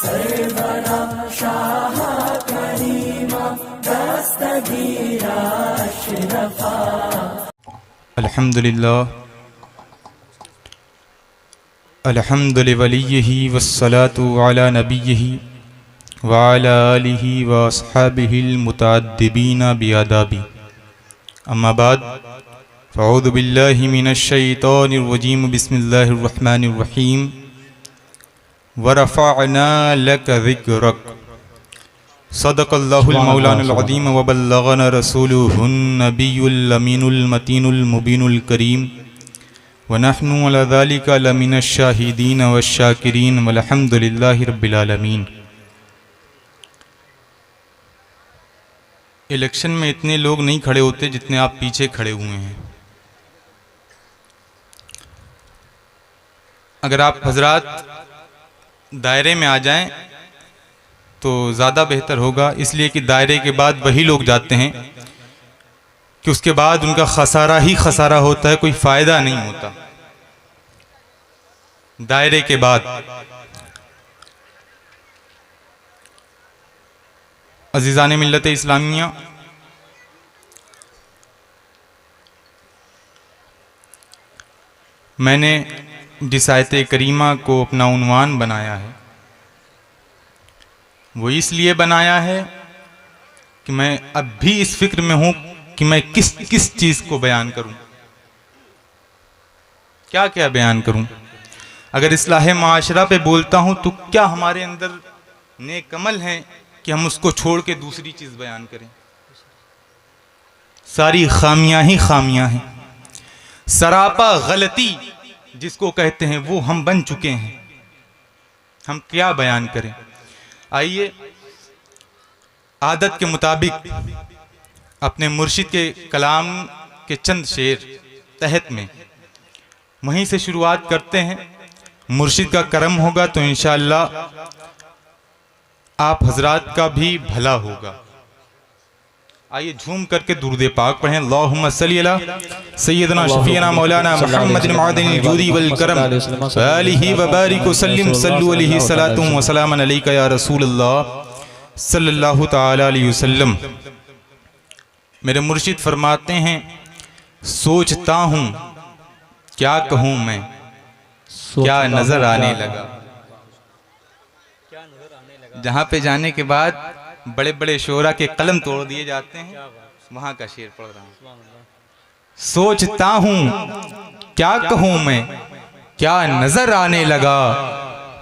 सरवरा शाह करीमा दस्तगीरा अशरफा। अल्हम्दुलिल्लाहि वस्सलातु अला नबिय्यिहि व अला आलिहि व अस्हाबिहिल मुतअद्दिबीना बिआदाबी। अम्मा बाद फ़अऊज़ु बिल्लाहि मिनश शैतानिर रजीम। बिस्मिल्लाहिर रहमानिर रहीम। व रफ़अना लका ज़िक्रक। सदक़ल्लाहुल मौलानुल अज़ीम व बल्लगना रसूलुहुन नबियुल अमीनुल मतीनुल मुबीनुल करीम व नहनु अला ज़ालिका लमिनश शाहिदीन वश्शाकिरीन वल्हम्दुलिल्लाहि रब्बिल आलमीन। इलेक्शन में इतने लोग नहीं खड़े होते जितने आप पीछे खड़े हुए हैं। अगर आप हजरात दायरे में आ जाएं तो ज़्यादा बेहतर होगा, इसलिए कि दायरे के बाद वही लोग जाते हैं कि उसके बाद उनका खसारा ही खसारा होता है, कोई फ़ायदा नहीं होता। दायरे के बाद अज़ीज़ान मिल्लत इस्लामिया, मैंने जिस आयत करीमा को अपना उन्वान बनाया है वो इसलिए बनाया है कि मैं अब भी इस फिक्र में हूँ कि मैं किस किस चीज़ को बयान करूँ, क्या क्या बयान करूँ। अगर इस्लाह माशरा पे बोलता हूँ तो क्या हमारे अंदर नेक अमल हैं कि हम उसको छोड़ के दूसरी चीज़ बयान करें। सारी खामियां ही खामियां हैं, सरापा गलती जिसको कहते हैं वो हम बन चुके हैं। हम क्या बयान करें। आइए आदत के मुताबिक अपने मुर्शिद के कलाम के चंद शेर तहत में वहीं से शुरुआत करते हैं। मुर्शिद का करम होगा तो इंशाअल्लाह आप हजरात का भी भला होगा। आइए झूम करके दुरूद पाक पढ़ें। अल्लाहुम्मा सल्ली अला सय्यदना शफीना मौलाना मुहम्मदिन मअदिनिल जूदी वल करम आलिहि व बारिक वसल्लिम सल्लु अलैहि सलातु व सलामन अलैका या रसूलल्लाह सल्लल्लाहु तआला अलैहि वसल्लम। मेरे मुर्शिद फरमाते हैं, सोचता हूँ क्या कहूँ मैं, क्या नजर आने लगा। जहाँ पे जाने के बाद बड़े बड़े शोरा के कलम तोड़ दिए जाते हैं, वहां का शेर पढ़ रहा हूं। सोचता हूं क्या कहूं मैं, क्या नजर आने लगा,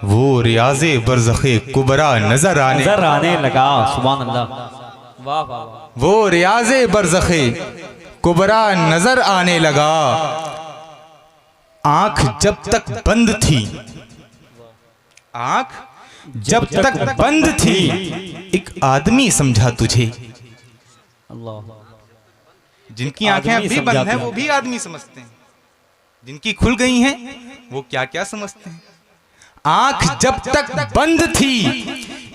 वो रियाज़े बरज़ख़े कुबरा नजर आने लगा। सुभान अल्लाह, वाह वाह। वो रियाज़े बरज़ख़े कुबरा नजर आने लगा। आंख जब तक बंद थी, आंख जब तक बंद थी, एक आदमी समझा तुझे। अल्लाह। जिनकी आंखें अभी बंद हैं वो भी आदमी समझते हैं, जिनकी खुल गई हैं वो क्या क्या समझते हैं। आंख जब तक बंद थी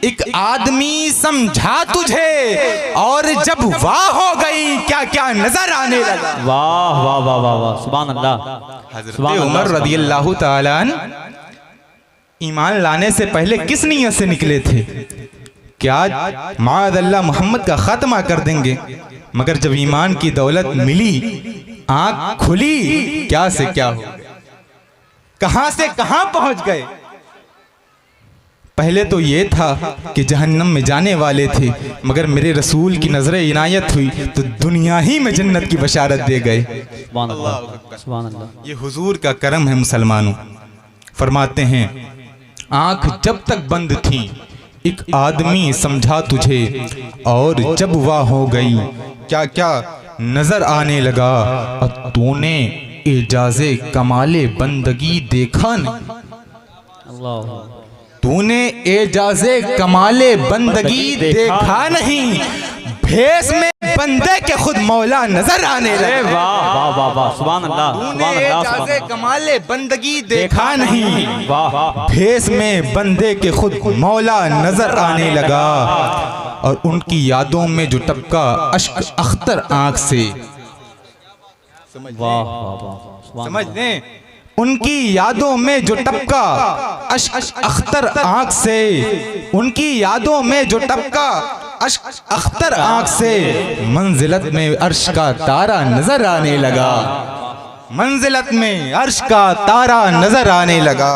एक आदमी समझा तुझे, और जब वाह हो गई क्या क्या नजर आने लगा। वाह वाह वाह वाह वाह। सुभान अल्लाह। हज़रत उमर रज़ियल्लाहु ताला अन्हु ईमान लाने से पहले किस नीयत से निकले थे कि आज माअज़ल्लाह मोहम्मद का खात्मा कर देंगे, मगर जब ईमान की दौलत मिली, आंख खुली, क्या से क्या हो, कहां से कहां पहुंच गए। पहले तो ये था कि जहन्नम में जाने वाले थे, मगर मेरे रसूल की नजर इनायत हुई तो दुनिया ही में जन्नत की बशारत दे गए। सुभान अल्लाह, सुभान अल्लाह। ये हुजूर का करम है मुसलमानों। फरमाते हैं, आंख जब तक बंद थी एक आदमी समझा तुझे, और जब वाह हो गई क्या क्या नजर आने लगा। और तूने एजाज़े कमाले बंदगी देखा नहीं, अल्लाह। तूने एजाज़े कमाले बंदगी देखा नहीं, भेस में बंदे के खुद मौला नजर आने लगे। वाह वाह वाह वाह। सुभान अल्लाह, तूने सुभान अल्लाह। एजाज़े कमाले बंदगी देखा नहीं, वाह वाह। भेस में बंदे के खुद मौला नजर आने लगा। और उनकी यादों में जो टपका अश्क अख्तर आंख से, वाह वाह वाह। समझ लें, उनकी यादों में जो टपका अश्क अख्तर आंख से, उनकी यादों में जो टपका अश्क अख्तर आंख से, मंजिलत में अर्श का तारा नजर आने लगा, मंजिलत में अर्श का तारा नजर आने लगा,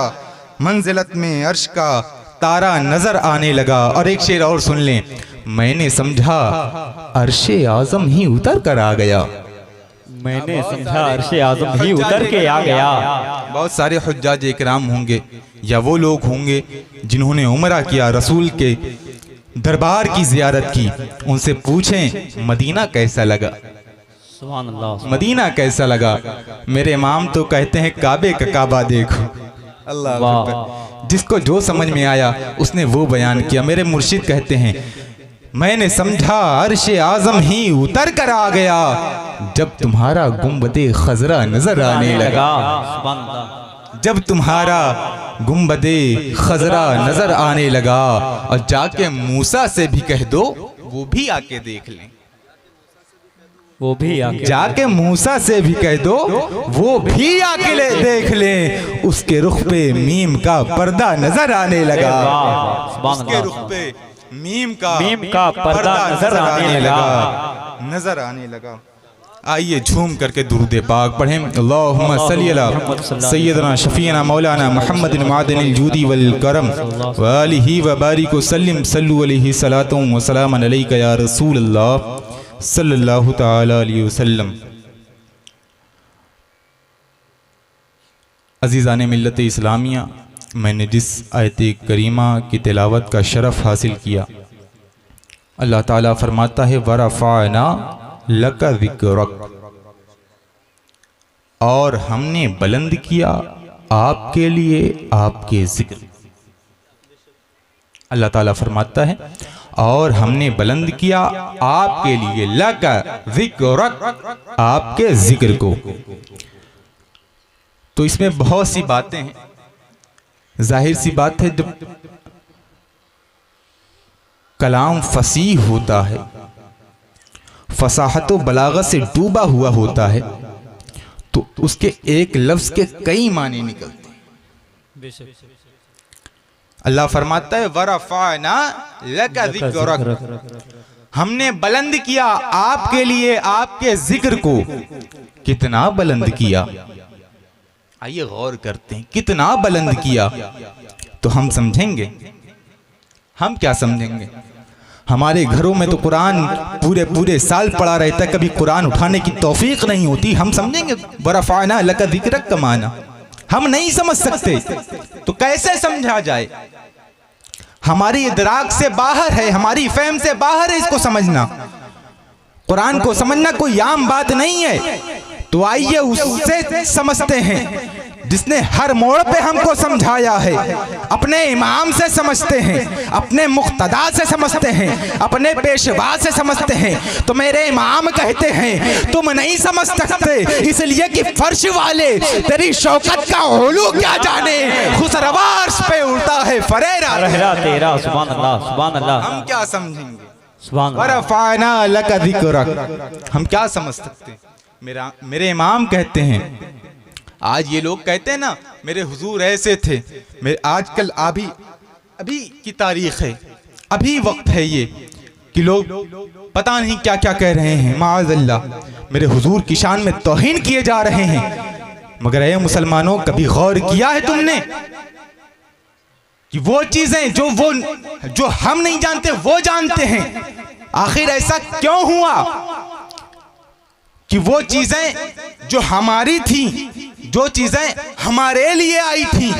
मंजिलत में अर्श का तारा नजर आने लगा। और एक शेर और सुन लें, मैंने समझा अर्शे आजम ही उतर कर आ गया, मैंने समझा अर्शे आजम ही उतर के आ गया। बहुत सारे हुज्जाज इकराम होंगे या वो लोग होंगे जिन्होंने उमरा किया, रसूल के दरबार की जियारत की, उनसे पूछें मदीना कैसा लगा, सुभान अल्लाह, मदीना कैसा लगा। मेरे इमाम तो कहते हैं काबे का काबा देखो, अल्लाह अकबर। जिसको जो समझ में आया उसने वो बयान किया। मेरे मुर्शिद कहते हैं मैंने समझा अर्शे आजम ही उतर कर आ गया, जब तुम्हारा गुंबदे खजरा नजर आने लगा, सुभान अल्लाह, जब तुम्हारा गुंबदे खजरा नजर आने लगा। और जाके मूसा से भी कह दो वो भी आके देख लें, वो भी आके, जाके मूसा से भी कह दो वो भी आके देख लें, उसके रुख पे मीम का पर्दा नजर आने लगा, उसके रुख पे मीम का पर्दा नजर आने लगा, नजर आने लगा। आइए झूम करके दुरूद पाक पढ़ें। अल्लाहुम्मा सल्ली अला सय्यदना शफीना मौलाना मुहम्मदिन मादनिल जूदी वल करम व आलिहि व बारिक व सल्लिम सल्लु अलैहि सलातु व सलामन अलैका या रसूल अल्लाह सल्लल्लाहु तआला अलैहि वसल्लम। अज़ीज़ान मिल्लत इस्लामिया, मैंने जिस आयत करीमा की तिलावत का शरफ़ हासिल किया, अल्लाह ताला फरमाता है वरफ़अना लका ज़िक्रक, और हमने बुलंद किया आपके लिए आपके जिक्र। अल्लाह ताला फरमाता है और हमने बुलंद किया आपके लिए लका ज़िक्रक, आपके जिक्र को। तो इसमें बहुत सी बातें हैं। जाहिर सी बात है जब कलाम फसीह होता है, फसाहत व बलागत से डूबा हुआ होता है, तो उसके एक लफ्ज के कई माने निकलते हैं। अल्लाह फरमाता है वरफ़अना लका ज़िक्रक, हमने बुलंद किया आपके लिए आपके जिक्र को। कितना बुलंद किया, आइए गौर करते हैं, कितना बुलंद किया। तो हम समझेंगे, हम क्या समझेंगे? हमारे घरों में तो कुरान पूरे पूरे साल पढ़ा रहता है, कभी कुरान उठाने की तौफीक नहीं होती। हम समझेंगे वरफ़अना लका ज़िक्रक का माना? हम नहीं समझ सकते, तो कैसे समझा जाए? हमारी इदराक से बाहर है, हमारी फहम से बाहर है इसको समझना। कुरान को समझना कोई आम बात नहीं है। तो आइए उससे समझते हैं जिसने हर मोड़ पे हमको समझाया है। अपने इमाम से समझते हैं, अपने मुक्तदा से समझते हैं, अपने पेशवा से समझते हैं। तो मेरे इमाम कहते हैं तुम नहीं समझ सकते इसलिए कि फर्श वाले तेरी शौकत का ओलू क्या जाने, खुसरवार्श पे उड़ता है फरेरा तेरा। सुभान अल्लाह, सुभान अल्लाह। हम क्या समझेंगे? सुभान अल्लाह। वरफ़अना लका ज़िक्रक, हम क्या समझ सकते? मेरे इमाम कहते हैं, आज ये लोग कहते हैं ना मेरे हुजूर ऐसे थे, मेरे आजकल अभी की तारीख है, अभी वक्त है ये कि लोग पता नहीं क्या क्या कह रहे हैं, माअज़ल्लाह मेरे हुजूर की शान में तौहीन किए जा रहे हैं। मगर ऐ मुसलमानों, कभी गौर किया है तुमने कि वो चीजें जो हम नहीं जानते वो जानते हैं? आखिर ऐसा क्यों हुआ कि वो चीजें जो हमारी थी, जो चीजें हमारे लिए आई थी,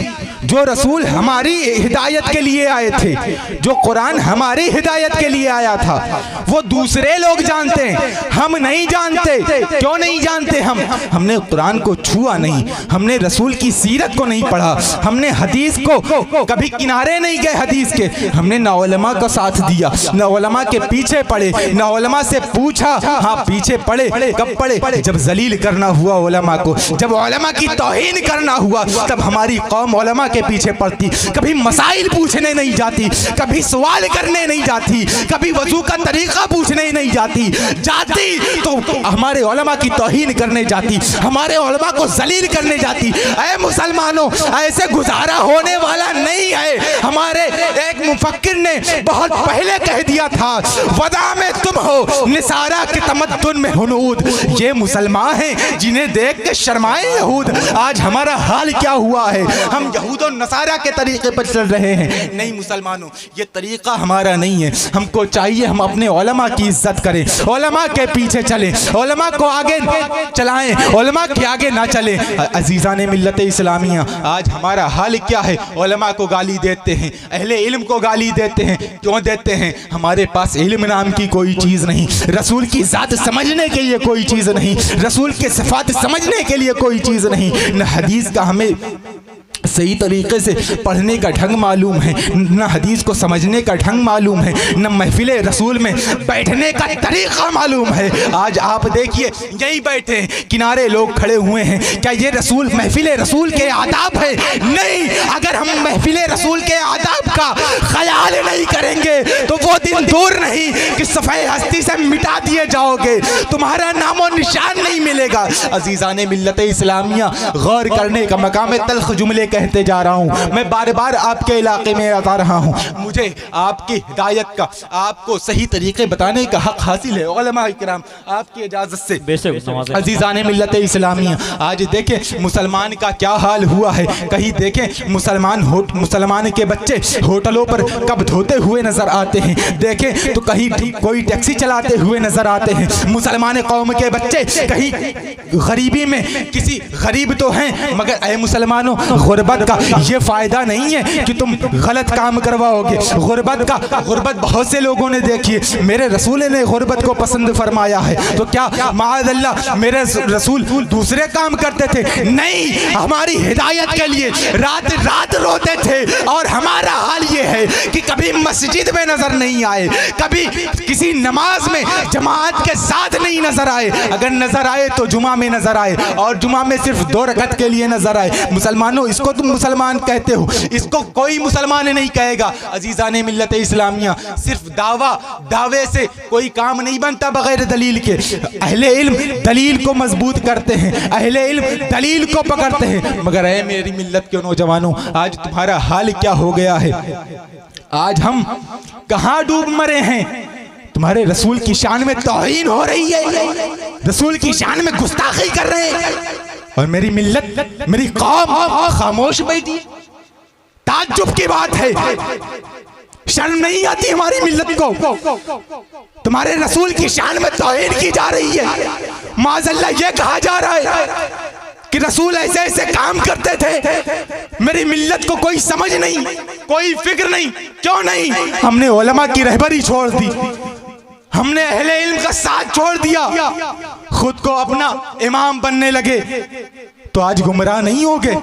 जो रसूल हमारी हिदायत के लिए आए थे, जो कुरान हमारी हिदायत के लिए आया था, वो दूसरे लोग जानते हैं, हम नहीं जानते। क्यों नहीं जानते? हमने कुरान को छुआ नहीं, हमने रसूल की सीरत को नहीं पढ़ा, हमने हदीस को कभी किनारे नहीं गए हदीस के, हमने ना उलमा का साथ दिया, ना उलमा के पीछे पढ़े, ना उलमा से पूछा। हाँ, पीछे पढ़े, कब पढ़े? जब जलील करना हुआ उलमा को, जब उलमा की तौहीन करना हुआ, तब हमारी कौम उलमा के पीछे पड़ती, कभी मसाइल पूछने नहीं जाती, कभी सवाल करने नहीं जाती, कभी वजू का तरीका पूछने नहीं जाती, जाती तो हमारे उलमा की तौहीन करने जाती, हमारे उलमा को जलील करने जाती। ऐ मुसलमानों, ऐसे गुजारा होने वाला नहीं है। हमारे एक मुफक्किर ने बहुत पहले कह दिया था, वदा में तुम हो निसारा के तमद्दुन में हुनूद। ये मुसलमान हैं जिन्हें देख के शर्माए यहूद। आज हमारा हाल क्या हुआ है, हम यहूद और नसारा के तरीके पर चल रहे हैं। नहीं मुसलमानों, ये तरीका हमारा नहीं है। हमको चाहिए हम अपने उलमा की इज्जत करें, उलमा के पीछे चलें, उलमा को आगे चलाएं, उलमा के आगे ना चलें। अजीज़ान मिल्लत इस्लामिया, आज हमारा हाल क्या है? उलमा को गाली देते हैं, अहले इल्म को गाली देते हैं। क्यों देते हैं? हमारे पास इल्म नाम की कोई चीज़ नहीं, रसूल की ज़ात समझने के लिए कोई चीज़ नहीं, रसूल के सिफात समझने के लिए कोई चीज़ नहीं, न हदीस का हमें सही तरीके से पढ़ने का ढंग मालूम है, न हदीस को समझने का ढंग मालूम है, न महफिल रसूल में बैठने का तरीक़ा मालूम है। आज आप देखिए, यही बैठे किनारे लोग खड़े हुए हैं, क्या ये रसूल महफिल रसूल के आदाब है? नहीं। अगर हम महफिल रसूल के आदाब का ख्याल नहीं करेंगे तो वो दिन दूर नहीं कि सफ़े हस्ती से मिटा दिए जाओगे, तुम्हारा नामो निशान नहीं मिलेगा। अजीज़ान मिल्लत इस्लामिया, गौर करने का मकाम है। तल्ख जुमले कहते जा रहा हूँ, मैं बार बार आपके इलाके में आता रहा हूँ, मुझे आपकी हिदायत का, आपको सही तरीके बताने का हक हासिल है उलमा इकराम, आपकी इजाज़त से। अजीज़ान मिल्लत इस्लामिया, आज देखें मुसलमान का क्या हाल हुआ है। कहीं देखें मुसलमान के बच्चे होटलों पर कब धोते हुए नजर आते हैं, देखें तो कहीं कोई टैक्सी चलाते हुए नजर आते हैं। मुसलमान कौम के बच्चे कहीं गरीबी में, किसी गरीब तो हैं मगर ऐ मुसलमानों, गुर्बत का ये फायदा नहीं है कि तुम गलत काम करवाओगे। गुर्बत बहुत से लोगों ने देखी है, मेरे रसूल ने गुर्बत को पसंद फरमाया है, तो क्या माअल्लाह मेरे रसूल दूसरे काम करते थे? नहीं, हमारी हिदायत के लिए रात रात रोते थे। और हमारा हाल ये है कि कभी मस्जिद में नजर नहीं आए, कभी किसी नमाज में जमात के साथ नहीं नजर आए, अगर नजर आए तो जुमा में नजर आए, और जुमा में सिर्फ 2 रकअत के लिए नजर आए। मुसलमानों, इसको तुम मुसलमान कहते हो, इसको कोई मुसलमान नहीं कहेगा। अजीज़ान मिल्लत इस्लामिया, सिर्फ दावे से कोई काम नहीं बनता बगैर दलील के। अहले इल्म दलील को मजबूत करते हैं, अहले इल्म दलील को पकड़ते हैं, मगर ऐ मेरी मिल्लत के नौजवानों, आज तुम्हारा हाल क्या हो गया है? आज हम कहाँ डूब मरे हैं? तुम्हारे रसूल की शान में तौहीन हो रही है, रसूल की शान में गुस्ताखी कर रहे हैं, और मेरी मिल्लत, मेरी कौम खामोश बैठी। ताज्जुब की बात है, शर्म नहीं आती हमारी मिल्लत को? तुम्हारे रसूल की शान में तौहीन की जा रही है। माज़अल्लाह ये कहा जा रहा है कि रसूल ऐसे ऐसे काम करते थे। मेरी मिल्लत को कोई समझ नहीं, कोई फिक्र नहीं। क्यों नहीं? हमने उलमा की रहबरी छोड़ दी, हमने अहले इल्म का साथ छोड़ दिया, खुद को अपना इमाम बनने लगे, तो आज गुमराह नहीं होगे?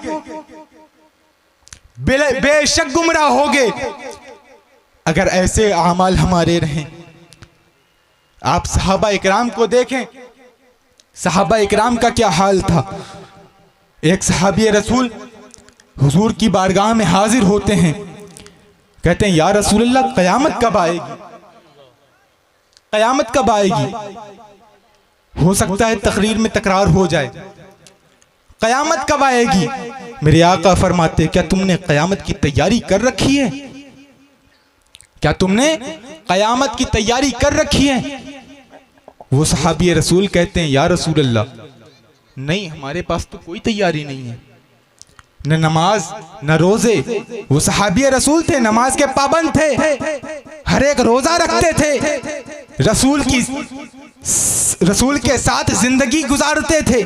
बेशक गुमराह होगे अगर ऐसे आमाल हमारे रहें। आप सहाबा इकराम को देखें, सहाबा इकराम का क्या हाल था। एक सहाबी रसूल हुजूर की बारगाह में हाजिर होते हैं, कहते हैं या रसूलल्लाह क़यामत कब आएगी? क़यामत कब आएगी? हो सकता है तकरीर में तकरार हो जाए, क़यामत कब आएगी? मेरे आका फरमाते क्या तुमने क़यामत की तैयारी कर रखी है? क्या तुमने क़यामत की तैयारी कर रखी है? वो सहाबी रसूल कहते हैं या रसूल अल्लाह, नहीं हमारे पास तो कोई तैयारी नहीं है, न नमाज न रोजे। वो सहाबी रसूल थे, नमाज के पाबंद थे, हर एक रोजा रखते थे, रसूल के साथ जिंदगी गुजारते थे,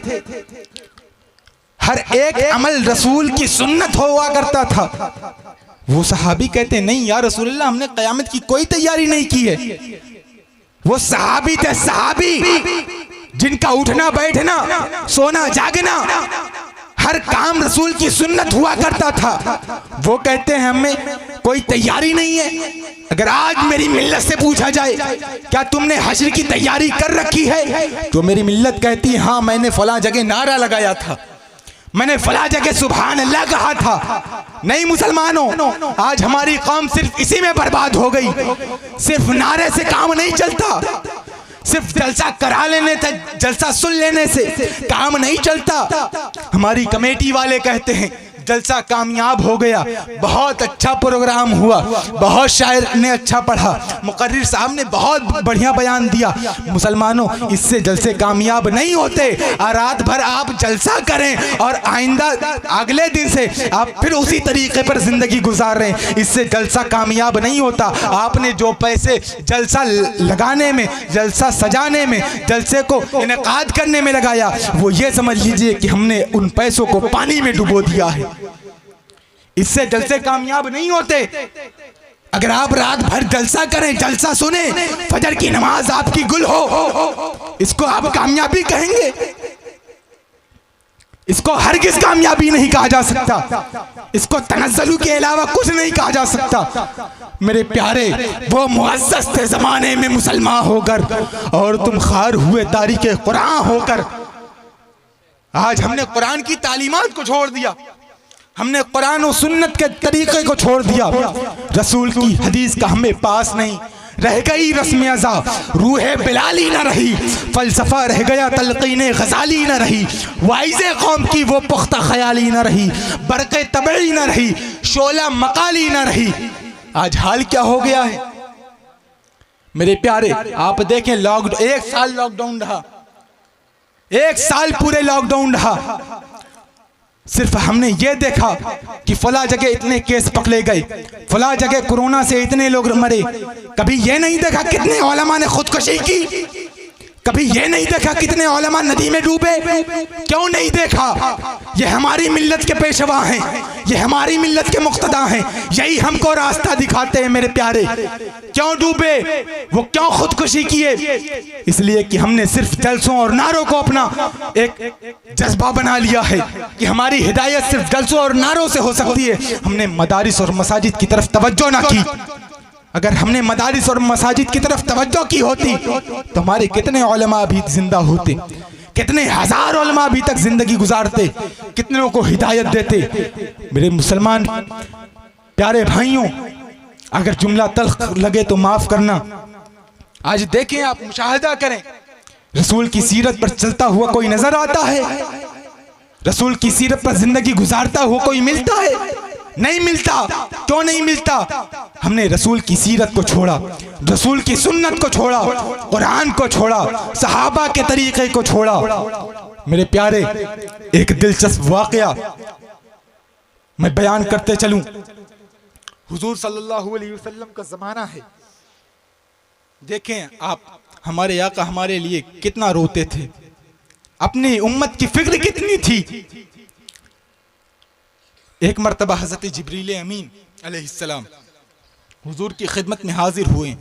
हर एक अमल रसूल की सुन्नत हुआ करता था। वो सहाबी कहते हैं नहीं या रसूल अल्लाह, हमने क़यामत की कोई तैयारी नहीं की है। वो सहाबी थे, सहाबी जिनका उठना बैठना, सोना जागना, हर काम रसूल की सुन्नत हुआ करता था। वो कहते हैं हमें कोई तैयारी नहीं है। अगर आज मेरी मिल्लत से पूछा जाए क्या तुमने हश्र की तैयारी कर रखी है, तो मेरी मिल्लत कहती है हाँ मैंने फलां जगह नारा लगाया था, मैंने फला जगह सुभान अल्लाह कहा था। नहीं मुसलमानों, आज हमारी कौम सिर्फ इसी में बर्बाद हो गई। सिर्फ नारे से काम नहीं चलता, सिर्फ जलसा करा लेने से, जलसा सुन लेने से काम नहीं चलता। हमारी कमेटी वाले कहते हैं जलसा कामयाब हो गया, बहुत अच्छा प्रोग्राम हुआ, बहुत शायर ने अच्छा पढ़ा, मुकर्रिर साहब ने बहुत बढ़िया बयान दिया। मुसलमानों, इससे जलसे कामयाब नहीं होते। रात भर आप जलसा करें और आइंदा अगले दिन से आप फिर उसी तरीके पर जिंदगी गुजार रहे हैं, इससे जलसा कामयाब नहीं होता। आपने जो पैसे जलसा लगाने में, जलसा सजाने में, जलसे को इनेकाद करने में लगाया, वो ये समझ लीजिए कि हमने उन पैसों को पानी में डुबो दिया है। इससे जलसे कामयाब नहीं होते। अगर आप रात भर जलसा करें, जलसा सुने, फजर की नमाज आपकी गुल हो, इसको आप कामयाबी कहेंगे? इसको हरगिज कामयाबी नहीं कहा जा सकता। इसको तनज़्ज़ुल के अलावा कुछ नहीं कहा जा सकता। मेरे प्यारे, वो मुअज़्ज़ज़ थे ज़माने में मुसलमान होकर, और तुम खार हुए तारीक़े कुरान होकर। आज हमने कुरान की तालीमात को छोड़ दिया, हमने कुरान और सुन्नत के तरीके को छोड़ दिया। रसूल की हदीस का हमें पास नहीं, रह गई रस्म अज़ा, रूह बिलाली न रही, फलसफा रह गया, तलक़ीन गज़ाली न रही, वाइज़े कौम की वो पुख्ता ख़याली न रही, बरक़े तबई न रही, शोला मकाली न रही। आज हाल क्या हो गया है मेरे प्यारे? आप देखें, लॉकडाउन, 1 साल लॉकडाउन रहा, 1 साल पूरे लॉकडाउन रहा। सिर्फ हमने ये देखा कि फला जगह इतने केस पकड़े गए, फला जगह कोरोना से इतने लोग मरे। कभी ये नहीं देखा कितने उलमा ने खुदकुशी की, कभी ये नहीं देखा कितने उलमा नदी में डूबे। क्यों नहीं देखा? ये हमारी मिल्लत के पेशवा हैं, ये हमारी मिल्लत के मुक्तदा हैं, यही हमको रास्ता दिखाते हैं मेरे प्यारे। क्यों डूबे वो, क्यों खुदकुशी किए? इसलिए कि हमने सिर्फ जलसों और नारों को अपना एक जज्बा बना लिया है कि हमारी हिदायत सिर्फ जलसों और नारों से हो सकती है। हमने मदारिस और मसाजिद की तरफ तवज्जो ना की। अगर हमने मदारिस और मसाजिद की तरफ तवज्जो की होती तो हमारे कितने उलमा अभी जिंदा होते, कितने हजार उलमा अभी तक जिंदगी गुजारते, कितनों को हिदायत देते। मेरे मुसलमान प्यारे भाइयों, अगर जुमला तल्ख लगे तो माफ करना। आज देखें, आप मुशाहिदा करें, रसूल की सीरत पर चलता हुआ कोई नजर आता है? रसूल की सीरत पर जिंदगी गुजारता हुआ कोई मिलता है? नहीं मिलता। क्यों नहीं मिलता? हमने रसूल की सीरत को छोड़ा, रसूल की सुन्नत को छोड़ा, कुरान को छोड़ा, सहाबा के तरीके को छोड़ा। मेरे प्यारे, एक दिलचस्प वाकया मैं बयान करते चलूं। हुजूर सल्लल्लाहु अलैहि वसल्लम का जमाना है। देखें आप, हमारे आका हमारे लिए कितना रोते थे, अपनी उम्मत की फिक्र कितनी थी। एक मर्तबा हजरत जिब्रील अमीन अलैहिस्सलाम हुजूर की खिदमत में हाजिर हुए।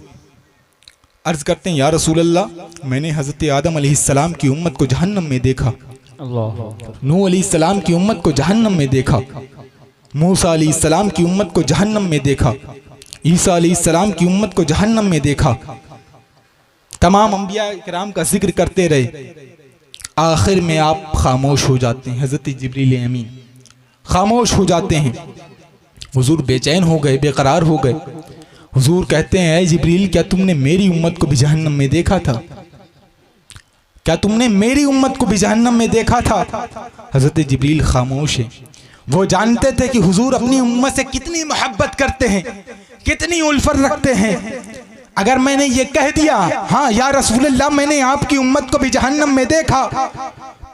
अर्ज करते हैं, या रसूल अल्लाह, मैंने हजरत आदम अलैहिस्सलाम की उम्मत को जहन्नम में देखा, नूह अलैहिस्सलाम की उम्मत को जहन्नम में देखा, मूसा अलैहिस्सलाम की उम्मत को जहन्नम में देखा, ईसा अलैहिस्सलाम की उम्मत को जहन्नम में देखा। तमाम अंबिया इकराम का जिक्र करते रहे। आखिर में आप खामोश हो जाते हैं। हजरत जिब्रील अमीन खामोश हो जाते हैं। हुजूर बेचैन हो गए, बेकरार हो गए। हुजूर कहते हैं, ऐ जिब्रील, क्या तुमने मेरी उम्मत को भी जहन्नम में देखा था? क्या तुमने मेरी उम्मत को भी जहन्नम में देखा था? हजरत जिब्रील खामोश है। वो जानते थे कि हुजूर अपनी उम्मत से कितनी मोहब्बत करते हैं, कितनी उल्फत रखते हैं। अगर मैंने ये कह दिया, हाँ या रसूलल्लाह, मैंने आपकी उम्मत को भी जहन्नम में देखा,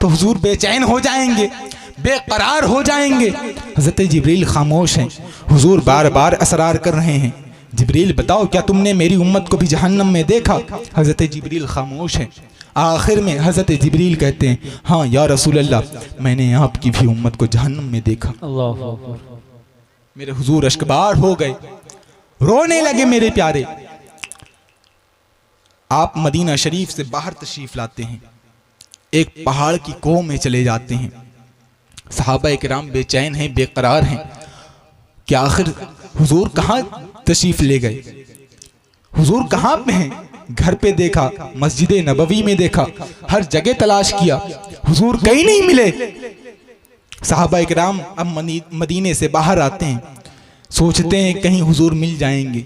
तो हुजूर बेचैन हो जाएंगे, बेकरार हो जाएंगे। हजरत जिब्रील खामोश हैं। हुजूर बार बार असरार कर रहे हैं, जिब्रील बताओ, क्या तुमने मेरी उम्मत को भी जहन्नम में देखा? हजरत जिब्रील खामोश हैं। आखिर में हजरत जिब्रील कहते हैं, हाँ या रसूल अल्लाह, मैंने आपकी भी उम्मत को जहन्नम में देखा। मेरे हुजूर अश्कबार हो गए, रोने लगे। मेरे प्यारे, आप मदीना शरीफ से बाहर तशरीफ लाते हैं, एक पहाड़ की कोह में चले जाते हैं। सहाबा इकराम बेचैन हैं, बेकरार हैं कि आखिर हुजूर कहाँ तशरीफ ले गए, हुजूर कहाँ पे हैं। घर पे देखा, मस्जिद नबवी में देखा, हर जगह तलाश किया, हुजूर कहीं नहीं मिले। सहाबा इकराम अब मदीने से बाहर आते हैं, सोचते हैं कहीं हुजूर मिल जाएंगे,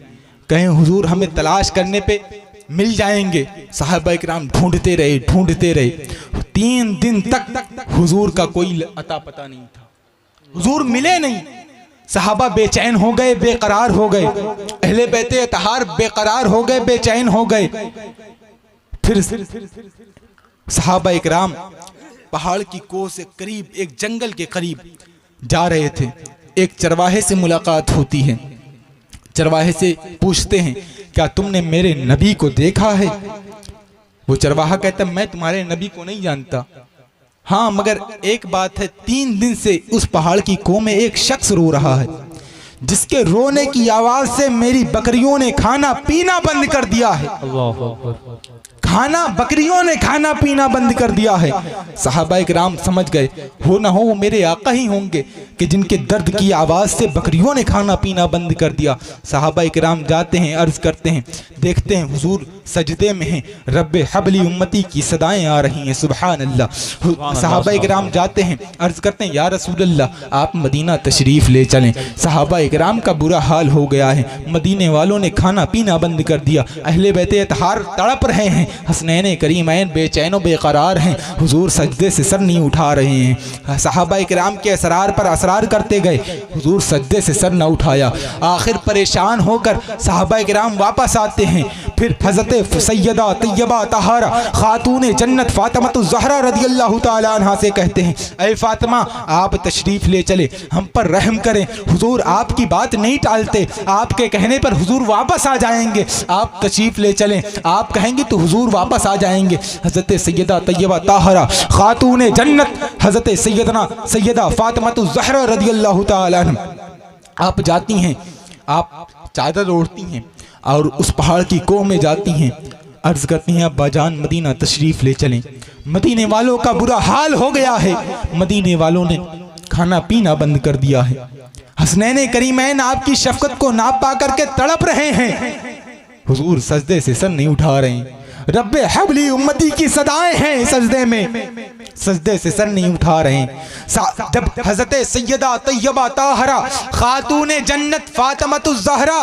कहीं हुजूर हमें तलाश करने पे मिल जाएंगे। सहाबा इकराम ढूंढते रहे 3 दिन तक हुजूर का कोई अता पता नहीं था, हुजूर मिले नहीं। सहाबा बेचैन हो गए, बेकरार हो गए, अहले बैते अतहार बेकरार हो गए, बेचैन हो गए। फिर सहाबा इकराम पहाड़ की कोह से करीब एक जंगल के करीब जा रहे थे। एक चरवाहे से मुलाकात होती है, चरवाहे से पूछते हैं क्या तुमने मेरे नबी को देखा है? वो चरवाहा कहता मैं तुम्हारे नबी को नहीं जानता, हाँ मगर एक बात है, 3 दिन से उस पहाड़ की कोह में एक शख्स रो रहा है, जिसके रोने की आवाज से मेरी बकरियों ने खाना पीना बंद कर दिया है। बकरियों ने खाना पीना बंद कर दिया है। सहाबा इकराम समझ गए हो ना हो वो मेरे आका ही होंगे कि जिनके दर्द की आवाज से बकरियों ने खाना पीना बंद कर दिया। सहाबा इकराम जाते हैं, अर्ज करते हैं, देखते हैं हुजूर सजदे में हैं, रब्बे हबली उम्मती की सदाएं आ रही हैं, सुभान अल्लाह। सहाबा इकराम जाते हैं, अर्ज करते हैं या रसूल अल्लाह आप मदीना तशरीफ ले चलें। सहाबा इकराम का बुरा हाल हो गया है, मदीने वालों ने खाना पीना बंद कर दिया, अहले बैते अतहार तड़प रहे हैं, हसनैन करीमैन बेचैन बेकरार हैं, हुजूर सजदे से सर नहीं उठा रहे हैं। सहाबा इकराम के असरार पर असरार करते गए, हुजूर सजदे से सर न उठाया। आखिर परेशान होकर सहाबा इकराम वापस आते हैं। फिर हज़रत सैयदा तैयबा तहारा खातून जन्नत फातिमा ज़हरा रज़ियल्लाहु ताला अन्हा से कहते हैं ऐ फातिमा आप तशरीफ़ ले चले, हम पर रहम करें, हुजूर आपकी बात नहीं टालते, आपके कहने पर हुजूर वापस आ जाएंगे, आप तशरीफ़ ले चलें, आप कहेंगे तो हुजूर वापस आ जाएंगे। हज़रत सैयदा तैयबा ताहरा खातून जन्नत हज़रत सैयदा फातिमा ज़हरा रज़ियल्लाहु ताला अन्हा आप जाती हैं, आप चादर ओढ़ती हैं और उस पहाड़ की कोह में जाती हैं, अर्ज करती हैं अब्बा जान मदीना तशरीफ़ ले चलें। मदीने वालों का बुरा हाल हो गया है, मदीने वालों ने खाना पीना बंद कर दिया है, हसनैन करीमैन आपकी शफ़क़त को ना पा करके तड़प रहे हैं, हुजूर सजदे से सर नहीं उठा रहे हैं, रब्बे हबली उम्मती की सदाएं हैं सजदे में, सजदे से सर नहीं उठा रहे हैं। जब हज़रत सैयदा तैयबा ताहरा खातून जन्नत फातिमा ज़हरा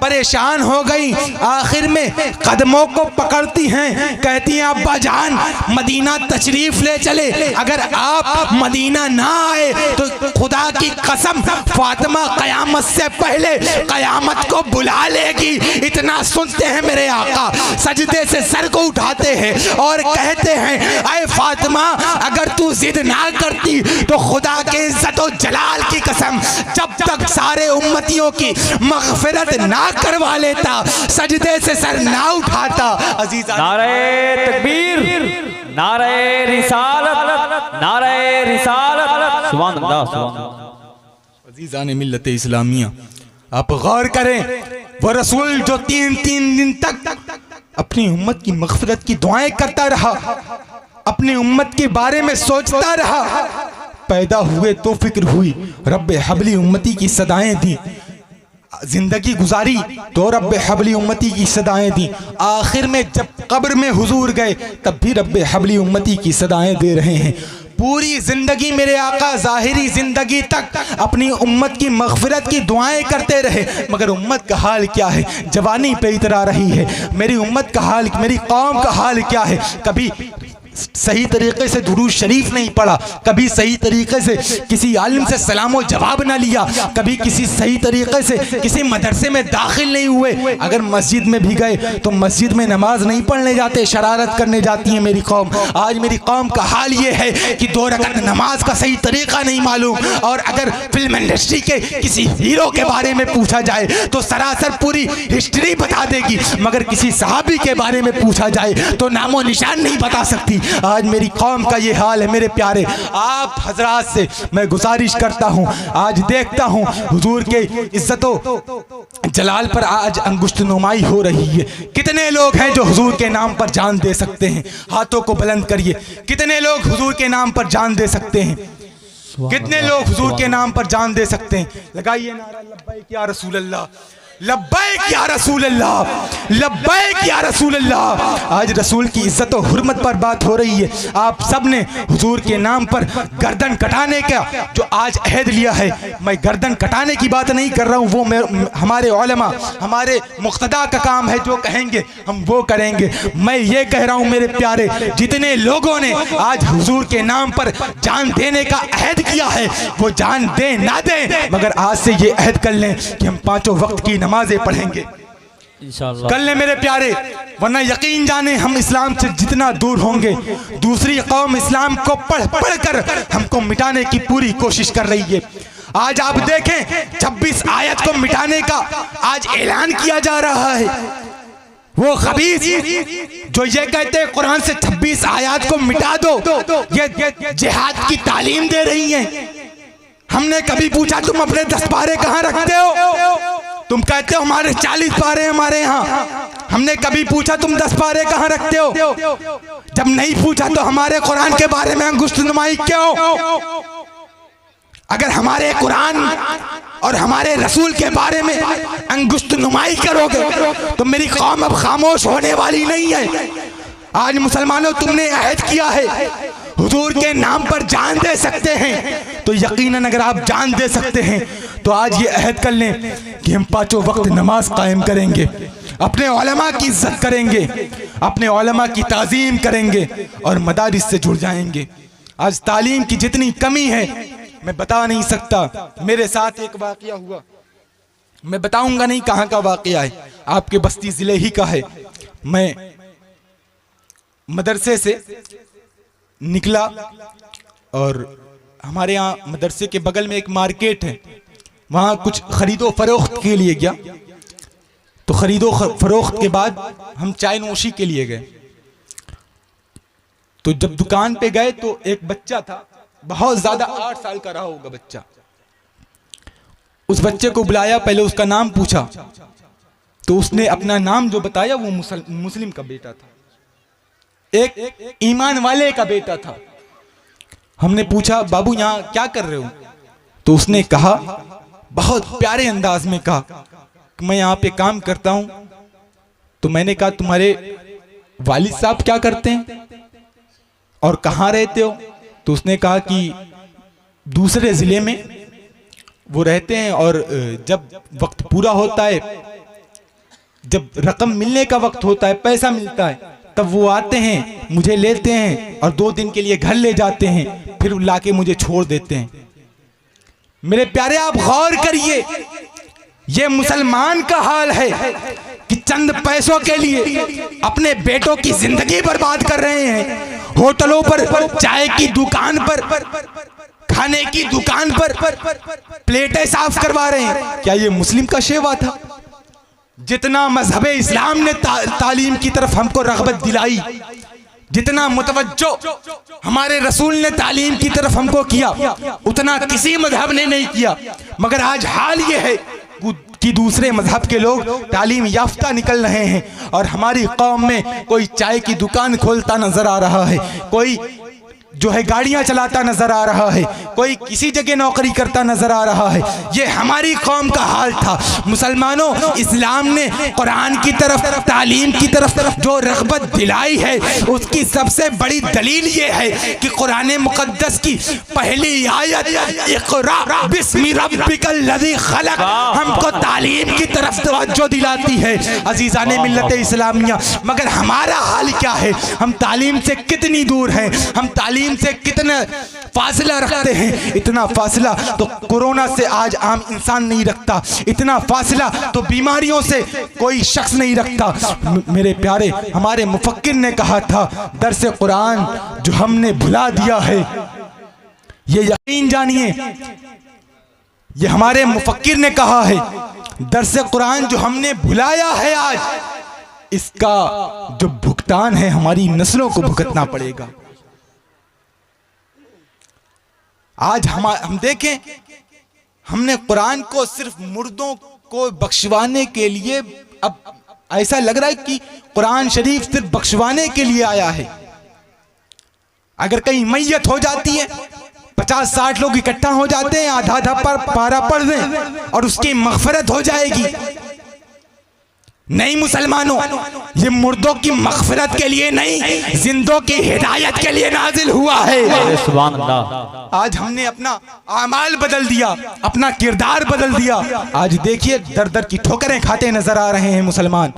परेशान हो गई, आखिर में कदमों को पकड़ती हैं, कहती हैं अब्बा जान मदीना तशरीफ ले चले, अगर आप मदीना ना आए तो खुदा की कसम फातिमा कयामत से पहले कयामत को बुला लेगी। इतना सुनते हैं मेरे आका सजदे से सर को उठाते हैं और कहते हैं ऐ फातिमा अगर तू जिद ना करती तो खुदा के इज्जत और जलाल की कसम जब तक सारे उम्मतियों की मग़फ़िरत ना करवा लेता सजदे से सर ना उठाता। अजीज़ान नारे तकबीर, नारे रिसालत, नारे रिसालत, सुभान अल्लाह, सुभान अल्लाह। अजीज़ान मिल्लत इस्लामिया आप गौर करें, वो रसूल जो 3 दिन तक अपनी उम्मत की मग़फ़िरत की दुआएं करता रहा, अपनी उम्मत के बारे में सोचता रहा, पैदा हुए तो फिक्र हुई, रब्बे हबली उम्मती की सदाएं दी, जिंदगी गुजारी तो रब्बे हबली उम्मती की सदाएं दी, आखिर में जब कब्र में हुजूर गए तब भी रब्बे हबली उम्मती की सदाएं दे रहे हैं। पूरी जिंदगी मेरे आका ज़ाहिरी जिंदगी तक अपनी उम्मत की मग़फ़िरत की दुआएं करते रहे, मगर उम्मत का हाल क्या है, जवानी पे इतरा रही है। मेरी उम्मत का हाल, मेरी कौम का हाल क्या है, कभी सही तरीके से दुरूद शरीफ नहीं पढ़ा, कभी सही तरीके से किसी आलिम से सलाम और जवाब ना लिया, कभी किसी सही तरीके से किसी मदरसे में दाखिल नहीं हुए, अगर मस्जिद में भी गए तो मस्जिद में नमाज नहीं पढ़ने जाते, शरारत करने जाती है मेरी कौम। आज मेरी कौम का हाल ये है कि 2 रकात नमाज का सही तरीका नहीं मालूम, और अगर फिल्म इंडस्ट्री के किसी हीरो के बारे में पूछा जाए तो सरासर पूरी हिस्ट्री बता देगी, मगर किसी सहाबी के बारे में पूछा जाए तो नामो निशान नहीं बता सकती। आज मेरी कौम का ये हाल है। मेरे प्यारे आप हजरात से मैं गुजारिश करता हूँ, आज देखता हूँ हुजूर के इज्जतो जलाल पर आज अंगुष्ठ नुमाई हो रही है। कितने लोग हैं जो हुजूर के नाम पर जान दे सकते हैं? हाथों को बुलंद करिए। कितने लोग हुजूर के नाम पर जान दे सकते हैं? कितने लोग हुजूर के नाम पर जान दे सकते हैं? लगाइए नारा लब्बैक या रसूल अल्लाह, लब्बैक या रसूल अल्लाह। लब्बैक या रसूल अल्लाह। आज रसूल की इज्जत और हुर्मत पर बात हो रही है। आप सब ने हुजूर के नाम पर गर्दन कटाने का जो आज अहद लिया है, मैं गर्दन कटाने की बात नहीं कर रहा हूँ, वो हमारे उलमा, हमारे मुक्तदा का काम है, जो कहेंगे हम वो करेंगे। मैं ये कह रहा हूँ मेरे प्यारे, जितने लोगों ने आज हुजूर के नाम पर जान देने का अहद किया है, वो जान दें ना दें, मगर आज से ये अहद कर लें कि हम 5 वक्त की नमाजें पढ़ेंगे इंशाअल्लाह। कर लें मेरे प्यारे, वरना यकीन जाने हम इस्लाम से जितना दूर होंगे, दूसरी कौम इस्लाम को पढ़ पढ़ कर हमको मिटाने की पूरी कोशिश कर रही है। आज आप देखें 26 आयत को मिटाने का आज ऐलान किया जा रहा है। वो खबीस जो ये कहते हैं कुरान से 26 आयत को मिटा दो, ये जिहाद की तालीम दे रही हैं। हमने कभी पूछा तुम अपने 10 पारे कहाँ रखते हो? तुम कहते हो हमारे 40 पारे हमारे यहाँ। हमने कभी पूछा तुम 10 पारे कहाँ रखते हो? जब नहीं पूछा तो हमारे कुरान के बारे में अंगुष्ठ नुमाई क्यों? अगर हमारे कुरान और हमारे रसूल के बारे में अंगुष्ठ नुमाई करोगे तो मेरी कौम अब खामोश होने वाली नहीं है। आज मुसलमानों, तुमने अहद किया है हुजूर के नाम पर जान दे सकते हैं, तो यकीनन अगर आप जान दे सकते हैं तो आज ये अहद कर लें कि हम 5 वक्त नमाज कायम करेंगे, अपने उलमा की इज्जत करेंगे, अपने उलमा की ताज़ीम करेंगे और मदारिस से जुड़ जाएंगे। आज तालीम की जितनी कमी है मैं बता नहीं सकता। मेरे साथ एक वाकया हुआ, मैं बताऊंगा नहीं कहाँ का वाकया है, आपके बस्ती जिले ही का है। मैं मदरसे से निकला और हमारे यहाँ मदरसे के बगल में एक मार्केट है, वहाँ कुछ खरीदो फरोख्त के लिए गया। तो खरीदो फरोख्त के बाद हम चाय नोशी के लिए गए। तो जब दुकान पे गए तो एक बच्चा था, बहुत ज्यादा 8 साल का रहा होगा बच्चा। उस बच्चे को बुलाया, पहले उसका नाम पूछा तो उसने अपना नाम जो बताया वो मुस्लिम का बेटा था, एक ईमान वाले का बेटा था। हमने पूछा बाबू यहाँ क्या कर रहे हो? तो उसने कहा, बहुत प्यारे अंदाज में कहा कि मैं यहाँ पे काम करता हूं। तो मैंने कहा तुम्हारे वालिद साहब क्या करते हैं और कहाँ रहते हो? तो उसने कहा कि दूसरे जिले में वो रहते हैं और जब वक्त पूरा होता है, जब रकम मिलने का वक्त होता है, पैसा मिलता है, तब वो आते हैं, मुझे लेते हैं और 2 दिन के लिए घर ले जाते हैं, फिर लाके मुझे छोड़ देते हैं। मेरे प्यारे आप गौर करिए, ये मुसलमान का हाल है कि चंद पैसों के लिए अपने बेटों की जिंदगी बर्बाद कर रहे हैं। होटलों पर, चाय की दुकान पर, खाने की दुकान पर प्लेटें साफ करवा रहे हैं। क्या ये मुस्लिम का शेवा था? जितना मजहब इस्लाम ने तालीम की तरफ हमको रग़बत दिलाई, जितना मुतवज्जो हमारे रसूल ने तालीम की तरफ हमको किया, उतना किसी मजहब ने नहीं किया। मगर आज हाल ये है कि दूसरे मजहब के लोग तालीम याफ्ता निकल रहे हैं और हमारी कौम में कोई चाय की दुकान खोलता नजर आ रहा है, कोई जो है गाड़ियां चलाता नजर आ रहा है, कोई किसी जगह नौकरी करता नजर आ रहा है। ये हमारी कौम का हाल था। मुसलमानों, इस्लाम ने कुरान की तरफ, तालीम की तरफ जो रग़बत दिलाई है, उसकी सबसे बड़ी दलील ये है कि कुरान मुक़द्दस की पहली आयत इक़रा बिस्मि रब्बिकल लज़ी खलक़ हमको तालीम की तरफ तवज्जो दिलाती है। अज़ीज़ाने मिल्लत इस्लामिया, मगर हमारा हाल क्या है? हम तालीम से कितनी दूर हैं, हम तालीम से कितना फासला रखते हैं। इतना फासला तो कोरोना से आज आम इंसान नहीं रखता, इतना फासला तो बीमारियों से कोई शख्स नहीं रखता। मेरे प्यारे, हमारे मुफक्किर ने कहा था, दर्स कुरान जो हमने भुला दिया है, ये यकीन जानिए, ये हमारे मुफक्किर ने कहा है, दर्स कुरान जो हमने भुलाया है आज, इसका जो भुगतान है हमारी नस्लों को भुगतना पड़ेगा। आज हम देखें, हमने कुरान को सिर्फ मुर्दों को बख्शवाने के लिए, अब ऐसा लग रहा है कि कुरान शरीफ सिर्फ बख्शवाने के लिए आया है। अगर कहीं मैयत हो जाती है, 50-60 लोग इकट्ठा हो जाते हैं, आधा आधा पर पारा पढ़ दें और उसकी मग़फ़िरत हो जाएगी। नहीं मुसलमानों, ये मुर्दों की मग़फ़िरत के लिए नहीं, जिंदों की हिदायत के लिए नाजिल हुआ है। सुभान अल्लाह। आज हमने अपना आमाल बदल दिया, अपना किरदार बदल दिया। आज देखिए दर दर की ठोकरें खाते नजर आ रहे हैं मुसलमान।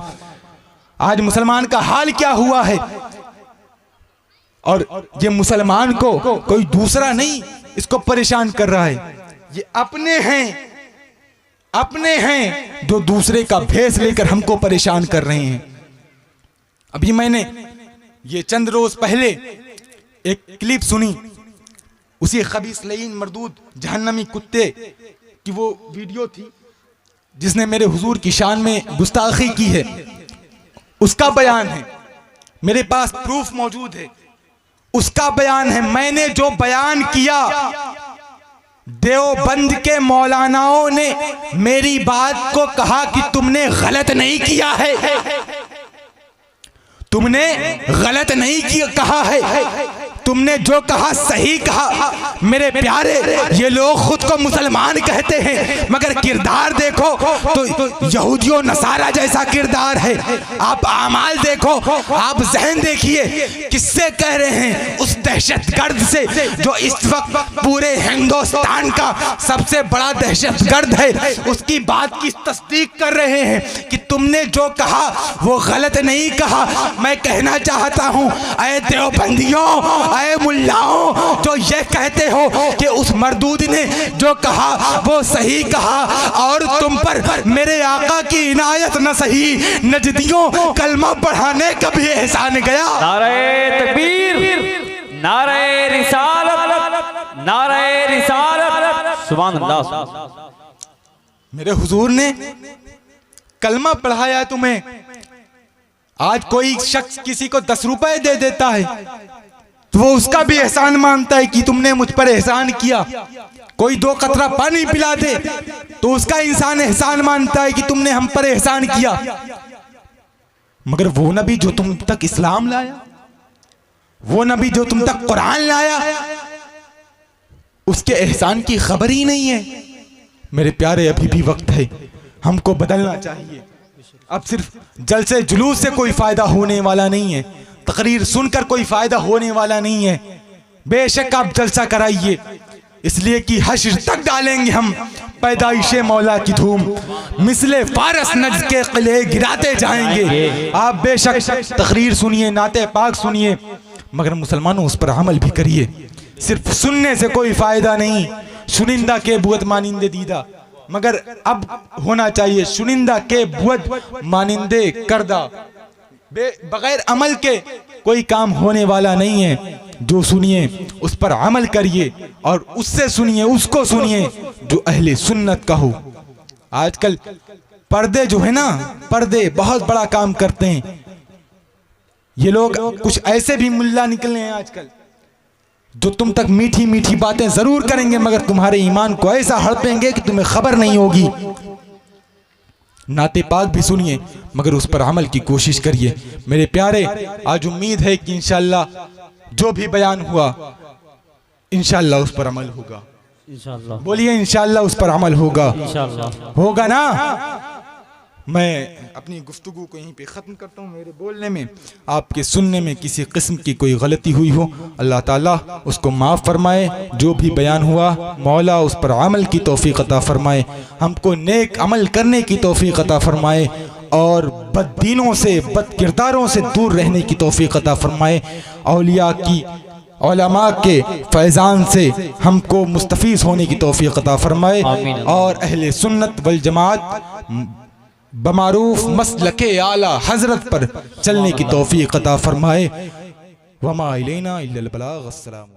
आज मुसलमान का हाल क्या हुआ है। और ये मुसलमान को कोई दूसरा नहीं इसको परेशान कर रहा है, ये अपने हैं जो दूसरे का भेष लेकर हमको परेशान कर रहे हैं। अभी मैंने ये चंद रोज पहले एक क्लिप सुनी, उसी खबीस लईन मरदूद जहन्नमी कुत्ते की वो वीडियो थी जिसने मेरे हुजूर की शान में गुस्ताखी की है। उसका बयान है, मेरे पास प्रूफ मौजूद है, उसका बयान है। मैंने जो बयान किया, देवबंद के मौलानाओं ने मेरी बात को कहा कि तुमने गलत नहीं किया है, तुमने गलत नहीं किया कहा है, तुमने जो कहा सही कहा। मेरे प्यारे, ये लोग खुद को मुसलमान कहते हैं मगर किरदार देखो तो यहूदियों नसारा जैसा किरदार है। आप आमाल देखो, आप जहन देखिए, किससे कह रहे हैं? उस दहशतगर्द से जो इस वक्त पूरे हिंदुस्तान का सबसे बड़ा दहशतगर्द है, उसकी बात की तस्दीक कर रहे हैं कि तुमने जो कहा वो गलत नहीं कहा। मैं कहना चाहता हूं, ऐ देवबंदियों, ऐ मुल्लाओं जो ये कहते हो कि उस मरदूद ने जो कहा वो सही कहा और तुम पर मेरे आका की इनायत न सही, नजदियों कलमा पढ़ाने का भी एहसान गया। नारे तकबीर, नारे रिसालत, नारे रिसालत। सुभान अल्लाह। मेरे हुजूर ने कलमा पढ़ाया तुम्हें। आज कोई शख्स किसी को 10 रुपए दे देता है तो वो उसका भी एहसान मानता है कि तुमने मुझ पर एहसान किया। कोई 2 कतरा पानी पिला दे तो उसका इंसान एहसान मानता है कि तुमने हम पर एहसान किया। मगर वो नबी जो तुम तक इस्लाम लाया, वो नबी जो तुम तक कुरान लाया, उसके एहसान की खबर ही नहीं है। मेरे प्यारे, अभी भी वक्त है, हमको बदलना चाहिए। अब सिर्फ जलसे जुलूस से कोई फायदा होने वाला नहीं है, तकरीर सुनकर कोई फायदा होने वाला नहीं है। बेशक आप जलसा कराइए, इसलिए कि हश्र तक डालेंगे हम पैदाइशे मौला की धूम, मिसले फारस नज्द के किले गिराते जाएंगे। आप बेशक तकरीर सुनिए, नाते पाक सुनिए, मगर मुसलमानों उस पर अमल भी करिए। सिर्फ सुनने से कोई फायदा नहीं। सुनिंदा के बुअत मानिंदे दीदा, मगर अब होना चाहिए सुनिंदा के बुअत मानिंदे करदा। बगैर अमल के कोई काम होने वाला नहीं है। जो सुनिए उस पर अमल करिए और उससे सुनिए, उसको सुनिए जो अहले सुन्नत का हो। आजकल पर्दे जो है ना, पर्दे बहुत बड़ा काम करते हैं। ये लोग कुछ ऐसे भी मुल्ला निकले हैं आजकल जो तुम तक मीठी मीठी बातें जरूर करेंगे मगर तुम्हारे ईमान को ऐसा हड़पेंगे कि तुम्हें खबर नहीं होगी। नाते पाक भी सुनिए मगर उस पर अमल की कोशिश करिए। मेरे प्यारे, आज उम्मीद है कि इंशाअल्लाह जो भी बयान हुआ इंशाअल्लाह उस पर अमल होगा। इंशाअल्लाह बोलिए, इंशाअल्लाह उस पर अमल होगा। इंशाअल्लाह होगा ना। मैं अपनी गुफ्तगू को यहीं पे ख़त्म करता हूँ। मेरे बोलने में, आपके सुनने में किसी किस्म की कोई गलती हुई हो, अल्लाह ताला उसको माफ़ फरमाए। जो भी बयान हुआ मौला उस पर अमल की तौफीक अता फरमाए, हमको नेक अमल करने की तौफीक अता फरमाए और बददीनों से, बद किरदारों से दूर रहने की तौफीक अता फरमाए। औलिया की, उलमा के फैज़ान से हमको मुस्तफ़ीज़ होने की तौफीक अता फरमाए और अहले सुन्नत वल जमात बमारूफ मसलके आला हजरत पर चलने की तौफीक अता फरमाए। वमा इलैना इल्लल बलाग। अस्सलाम।